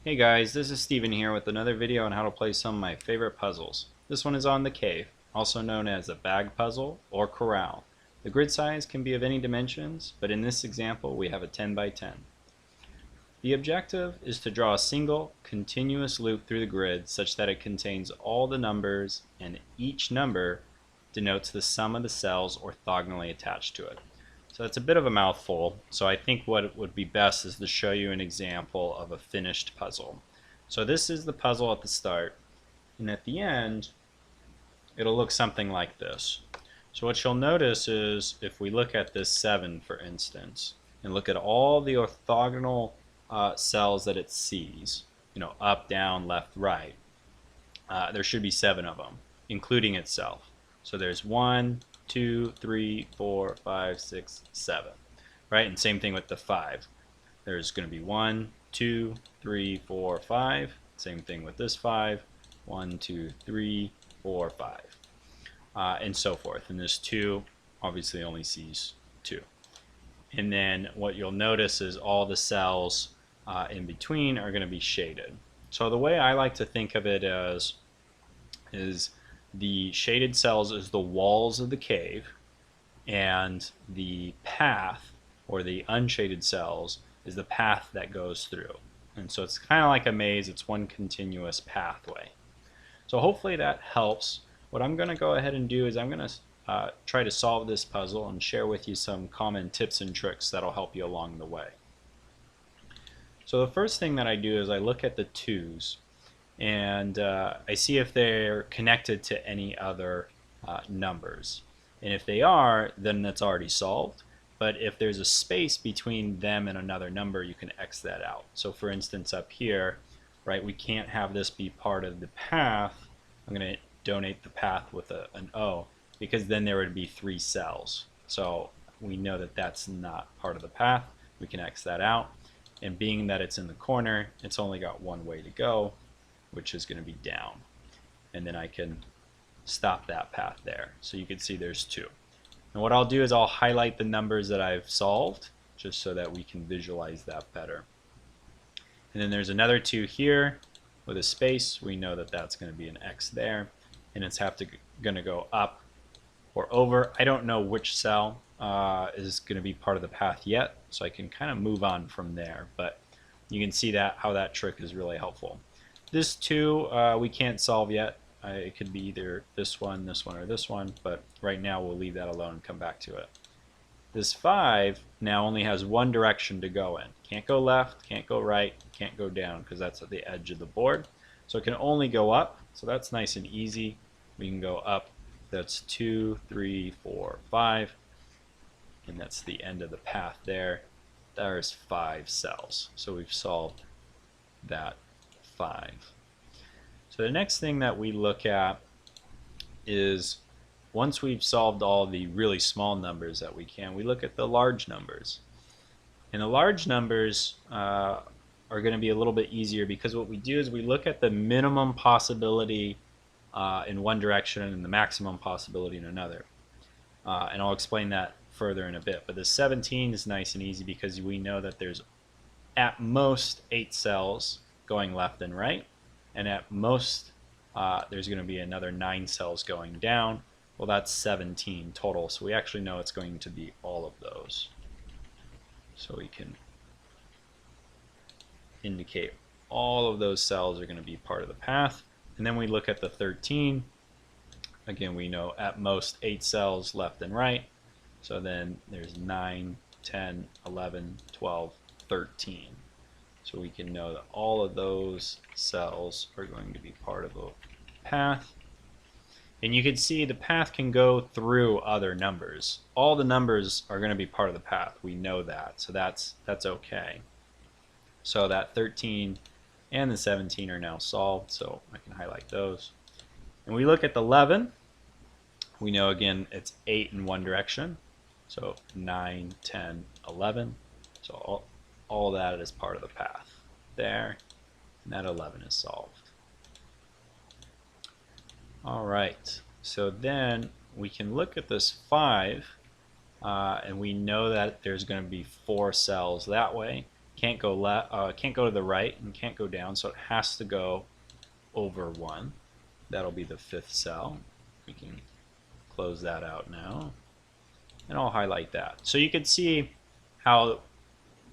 Hey guys, this is Steven here with another video on how to play some of my favorite puzzles. This one is on the cave, also known as a bag puzzle or corral. The grid size can be of any dimensions, but in this example we have a 10 by 10. The objective is to draw a single continuous loop through the grid such that it contains all the numbers and each number denotes the sum of the cells orthogonally attached to it. So it's a bit of a mouthful, so I think what would be best is to show you an example of a finished puzzle. So this is the puzzle at the start, and at the end it'll look something like this. So what you'll notice is if we look at this 7 for instance, and look at all the orthogonal cells that it sees, up, down, left, right, there should be 7 of them, including itself. So there's 1, 2, 3, 4, 5, 6, 7. Right? And same thing with the 5. There's going to be 1, 2, 3, 4, 5. Same thing with this 5. 1, 2, 3, 4, 5. And so forth. And this 2 obviously only sees 2. And then what you'll notice is all the cells in between are going to be shaded. So the way I like to think of it as is the shaded cells is the walls of the cave, and the path, or the unshaded cells, is the path that goes through. And so it's kind of like a maze, it's one continuous pathway. So hopefully that helps. What I'm going to go ahead and do is I'm going to try to solve this puzzle and share with you some common tips and tricks that'll help you along the way. So the first thing that I do is I look at the 2's, and I see if they're connected to any other numbers. And if they are, then that's already solved. But if there's a space between them and another number, you can X that out. So for instance up here, right, we can't have this be part of the path. I'm going to donate the path with an O, because then there would be 3 cells. So we know that that's not part of the path. We can X that out. And being that it's in the corner, it's only got one way to go, which is going to be down. And then I can stop that path there. So you can see there's 2. And what I'll do is I'll highlight the numbers that I've solved, just so that we can visualize that better. And then there's another 2 here with a space. We know that that's going to be an X there. And it's going to go up or over. I don't know which cell is going to be part of the path yet, so I can kind of move on from there. But you can see that how that trick is really helpful. This 2 we can't solve yet. It could be either this one, or this one, but right now we'll leave that alone and come back to it. This 5 now only has one direction to go in. Can't go left, can't go right, can't go down, because that's at the edge of the board. So it can only go up, so that's nice and easy. We can go up. That's 2, 3, 4, 5, and that's the end of the path there. There's 5 cells, so we've solved that 5. So the next thing that we look at is, once we've solved all the really small numbers that we can, we look at the large numbers. And the large numbers are going to be a little bit easier, because what we do is we look at the minimum possibility in one direction and the maximum possibility in another. And I'll explain that further in a bit. But the 17 is nice and easy because we know that there's at most 8 cells going left and right, and at most there's going to be another 9 cells going down. Well, that's 17 total, so we actually know it's going to be all of those. So we can indicate all of those cells are going to be part of the path. And then we look at the 13. Again, we know at most 8 cells left and right. So then there's 9, 10, 11, 12, 13. So we can know that all of those cells are going to be part of the path. And you can see the path can go through other numbers. All the numbers are going to be part of the path. We know that, so that's okay. So that 13 and the 17 are now solved, so I can highlight those. And we look at the 11. We know again it's 8 in one direction, so 9, 10, 11. So all that is part of the path there, and that 11 is solved. Alright, so then we can look at this 5, and we know that there's going to be 4 cells that way, can't go can't go to the right and can't go down, so it has to go over 1. That'll be the 5th cell. We can close that out now, and I'll highlight that. So you can see how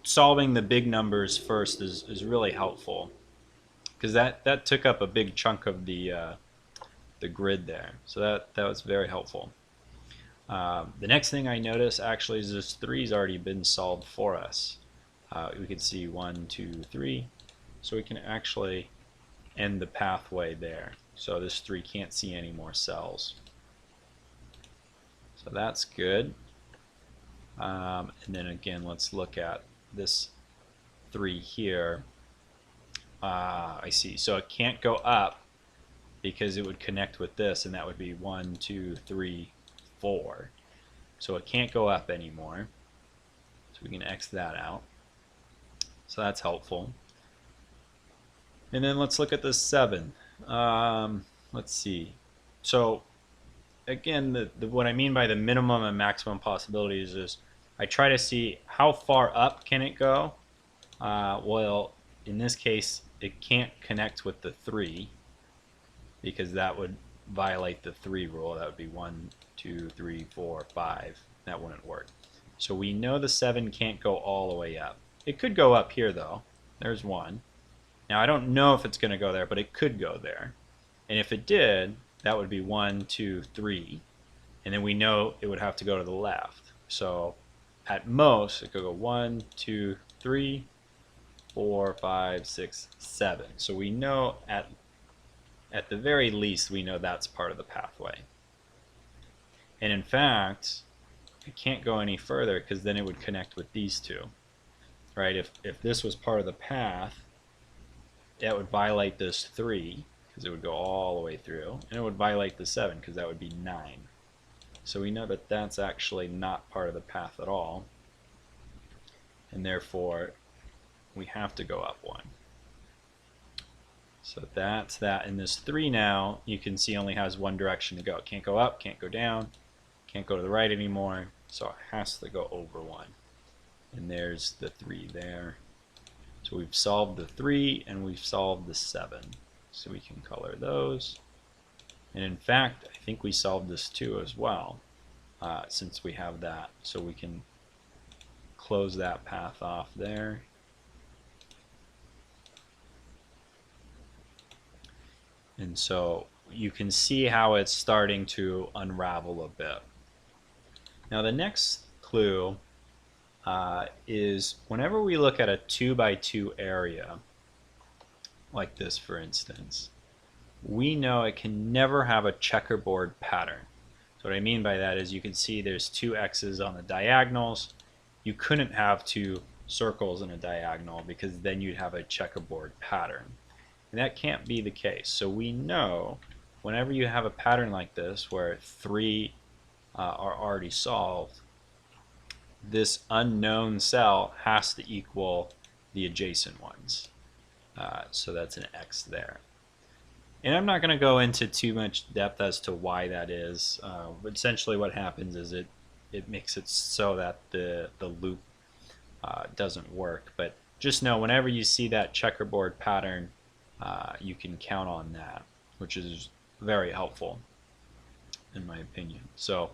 solving the big numbers first is really helpful, because that took up a big chunk of the grid there. So that was very helpful. The next thing I notice actually is this 3's already been solved for us. We can see 1, 2, 3, so we can actually end the pathway there. So this 3 can't see any more cells. So that's good. And then again, let's look at this 3 here. I see. So it can't go up because it would connect with this, and that would be 1, 2, 3, 4. So it can't go up anymore. So we can X that out. So that's helpful. And then let's look at the 7. Let's see. So again, what I mean by the minimum and maximum possibilities is I try to see how far up can it go. Well, in this case, it can't connect with the 3 because that would violate the 3 rule. That would be 1, 2, 3, 4, 5. That wouldn't work. So we know the 7 can't go all the way up. It could go up here though. There's 1. Now I don't know if it's going to go there, but it could go there. And if it did, that would be 1, 2, 3. And then we know it would have to go to the left. So at most, it could go 1, 2, 3, 4, 5, 6, 7. So we know at the very least, we know that's part of the pathway. And in fact, it can't go any further because then it would connect with these two. Right? If this was part of the path, that would violate this 3 because it would go all the way through, and it would violate the 7 because that would be 9. So we know that that's actually not part of the path at all, and therefore we have to go up 1. So that's that. And this 3 now, you can see only has one direction to go. It can't go up, can't go down, can't go to the right anymore, so it has to go over 1. And there's the 3 there. So we've solved the 3 and we've solved the 7. So we can color those. And in fact, I think we solved this 2 as well, since we have that. So we can close that path off there. And so you can see how it's starting to unravel a bit. Now the next clue is whenever we look at a 2 by 2 area, like this for instance, we know it can never have a checkerboard pattern. So what I mean by that is you can see there's 2 X's on the diagonals. You couldn't have 2 circles in a diagonal because then you'd have a checkerboard pattern. And that can't be the case. So we know whenever you have a pattern like this where 3 are already solved, this unknown cell has to equal the adjacent ones. So that's an X there. And I'm not going to go into too much depth as to why that is. But essentially what happens is it makes it so that the loop doesn't work. But just know whenever you see that checkerboard pattern, you can count on that, which is very helpful in my opinion. So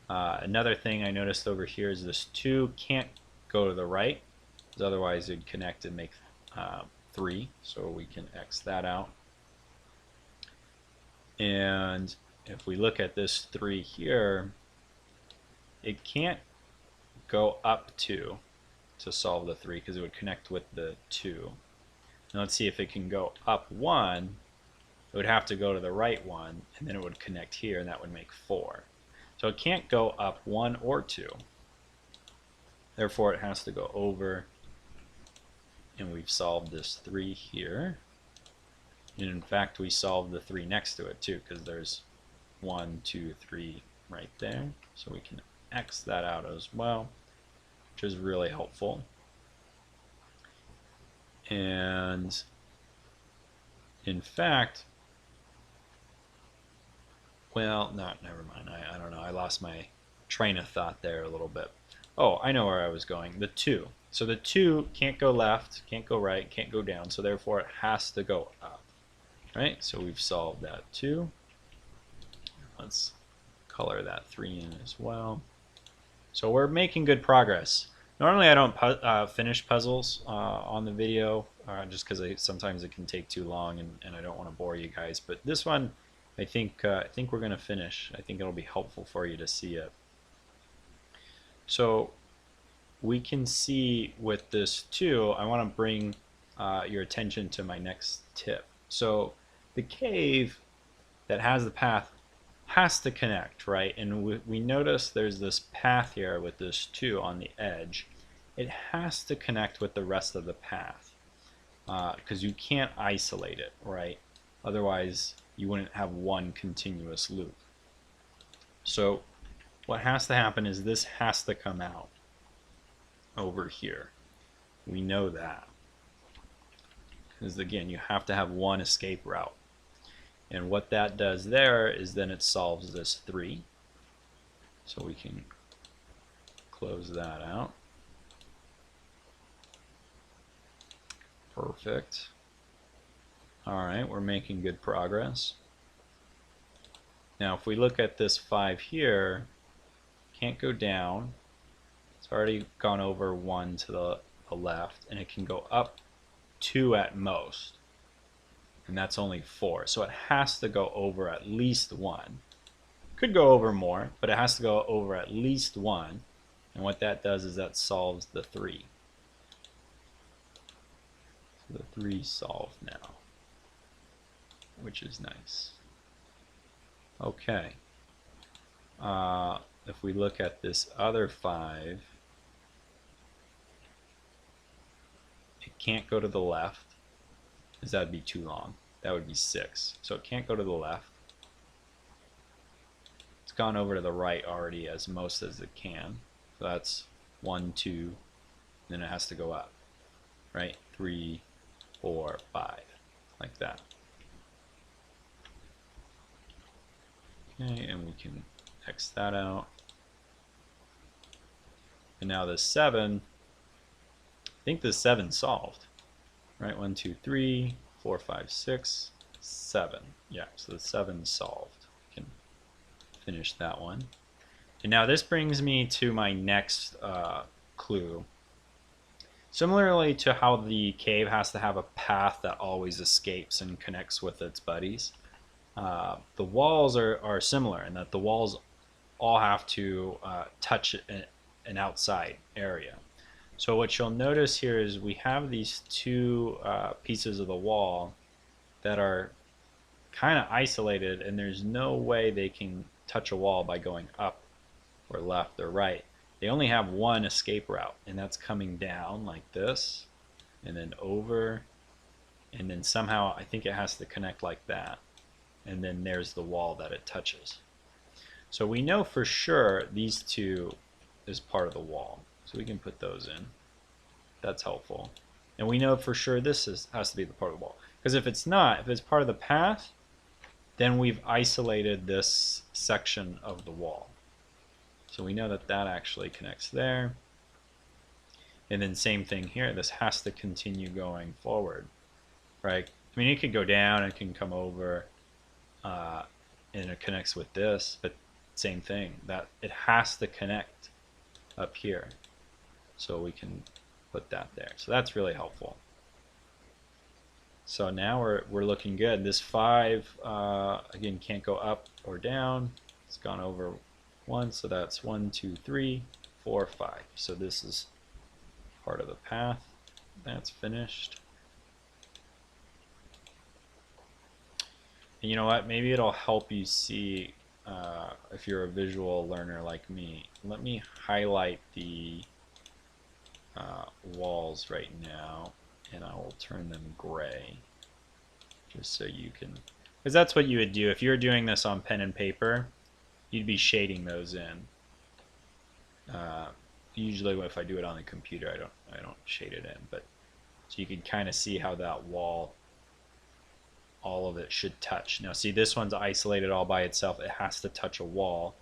another thing I noticed over here is this 2 can't go to the right, because otherwise it'd connect and make 3, so we can X that out. And if we look at this 3 here, it can't go up 2 to solve the 3 because it would connect with the 2. Now let's see if it can go up 1. It would have to go to the right 1, and then it would connect here, and that would make 4. So it can't go up 1 or 2. Therefore, it has to go over, and we've solved this 3 here. And in fact, we solved the 3 next to it too, because there's 1, 2, 3 right there. So we can X that out as well, which is really helpful. And in fact, well, no, never mind. I don't know. I lost my train of thought there a little bit. Oh, I know where I was going. The 2. So the 2 can't go left, can't go right, can't go down, so therefore it has to go up. Right? So we've solved that 2. Let's color that 3 in as well. So we're making good progress. Normally I don't finish puzzles on the video just because sometimes it can take too long and I don't want to bore you guys. But this one, I think we're going to finish. I think it'll be helpful for you to see it. So we can see with this too, I want to bring your attention to my next tip. So the cave that has the path has to connect, right? And we notice there's this path here with this 2 on the edge. It has to connect with the rest of the path because you can't isolate it, right? Otherwise, you wouldn't have one continuous loop. So what has to happen is this has to come out over here. We know that. Because again, you have to have one escape route. And what that does there is then it solves this 3. So we can close that out. Perfect. Alright, we're making good progress. Now if we look at this 5 here, can't go down. It's already gone over 1 to the left, and it can go up 2 at most. And that's only 4. So it has to go over at least 1. Could go over more, but it has to go over at least 1. And what that does is that solves the 3. So the 3 solved now, which is nice. Okay. If we look at this other 5, it can't go to the left, because that would be too long. That would be 6. So it can't go to the left. It's gone over to the right already as most as it can. So that's 1, 2, then it has to go up, right? 3, 4, 5, like that. Okay, and we can X that out. And now the 7, I think the 7 solved, right? 1, 2, 3, 4, 5, 6, 7. Yeah, so the 7 solved. We can finish that one. And now this brings me to my next clue. Similarly to how the cave has to have a path that always escapes and connects with its buddies, the walls are similar in that the walls all have to touch an outside area. So what you'll notice here is we have these 2 pieces of the wall that are kind of isolated, and there's no way they can touch a wall by going up or left or right. They only have one escape route, and that's coming down like this and then over, and then somehow I think it has to connect like that, and then there's the wall that it touches. So we know for sure these 2 is part of the wall, so we can put those in. That's helpful. And we know for sure this has to be the part of the wall, because if it's not, if it's part of the path, then we've isolated this section of the wall. So we know that that actually connects there. And then same thing here, this has to continue going forward, right? I mean, it could go down, it can come over, and it connects with this, but same thing, that it has to connect up here. So we can put that there. So that's really helpful. So now we're looking good. This 5, again, can't go up or down. It's gone over 1, so that's 1, 2, 3, 4, 5. So this is part of the path. That's finished. And you know what? Maybe it'll help you see if you're a visual learner like me. Let me highlight the walls right now, and I will turn them gray, just so you can, because that's what you would do if you're doing this on pen and paper. You'd be shading those in. Usually, if I do it on the computer, I don't shade it in, but so you can kind of see how that wall, all of it should touch. Now, see, this one's isolated all by itself. It has to touch a wall,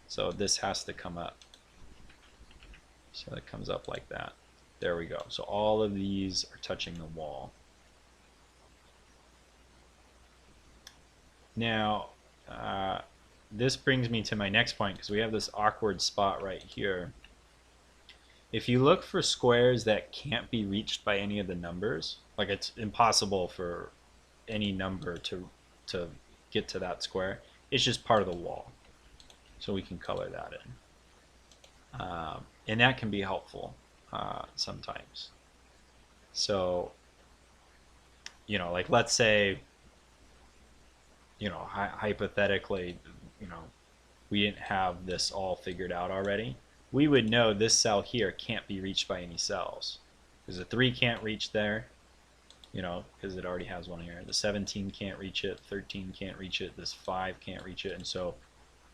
so this has to come up. So that comes up like that. There we go. So all of these are touching the wall. Now, this brings me to my next point, because we have this awkward spot right here. If you look for squares that can't be reached by any of the numbers, like it's impossible for any number to get to that square, it's just part of the wall. So we can color that in. And that can be helpful sometimes. So, you know, like let's say, you know, hypothetically, you know, we didn't have this all figured out already. We would know this cell here can't be reached by any cells, because the 3 can't reach there, you know, because it already has one here. The 17 can't reach it, 13 can't reach it, this 5 can't reach it, and so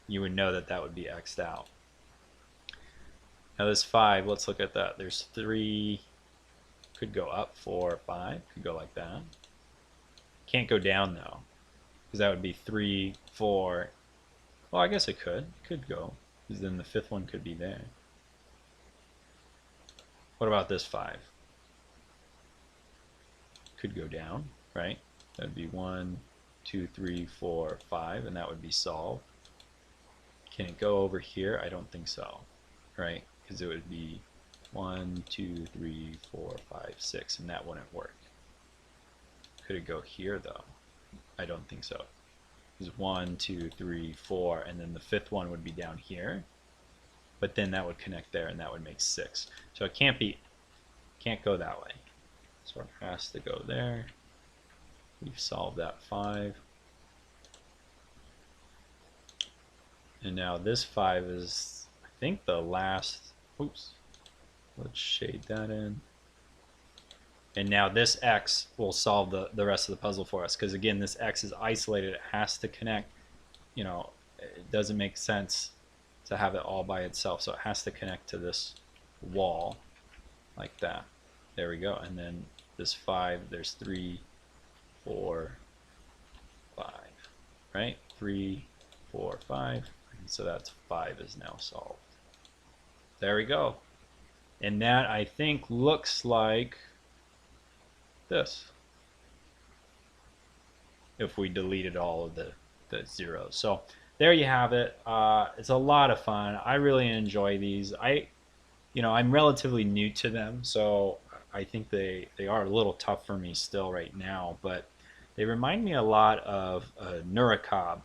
you would know that that would be X'd out. Now this 5, let's look at that. There's 3, could go up, 4, 5, could go like that. Can't go down though, because that would be 3, 4. Well, I guess it could go, because then the 5th one could be there. What about this 5? Could go down, right? That would be 1, 2, 3, 4, 5, and that would be solved. Can it go over here? I don't think so, right? Because it would be 1, 2, 3, 4, 5, 6, and that wouldn't work. Could it go here though? I don't think so. There's 1, 2, 3, 4, and then the 5th one would be down here. But then that would connect there, and that would make 6. So it can't go that way. So it has to go there. We've solved that 5. And now this 5 is, I think, the last. Oops. Let's shade that in. And now this X will solve the rest of the puzzle for us, because again, this X is isolated. It has to connect. You know, it doesn't make sense to have it all by itself, so it has to connect to this wall like that. There we go. And then this 5, there's 3, 4, 5, right? 3, 4, 5. And so that's 5 is now solved. There we go. And that, I think, looks like this, if we deleted all of the zeros. So there you have it. It's a lot of fun. I really enjoy these. I'm relatively new to them, so I think they are a little tough for me still right now, but they remind me a lot of Nurakob,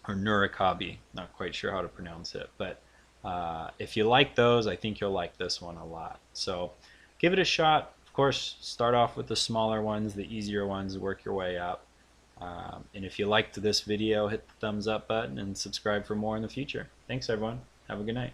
or Nurikabi. Not quite sure how to pronounce it, but if you like those, I think you'll like this one a lot. So give it a shot. Of course, start off with the smaller ones, the easier ones, work your way up. And if you liked this video, hit the thumbs up button and subscribe for more in the future. Thanks everyone. Have a good night.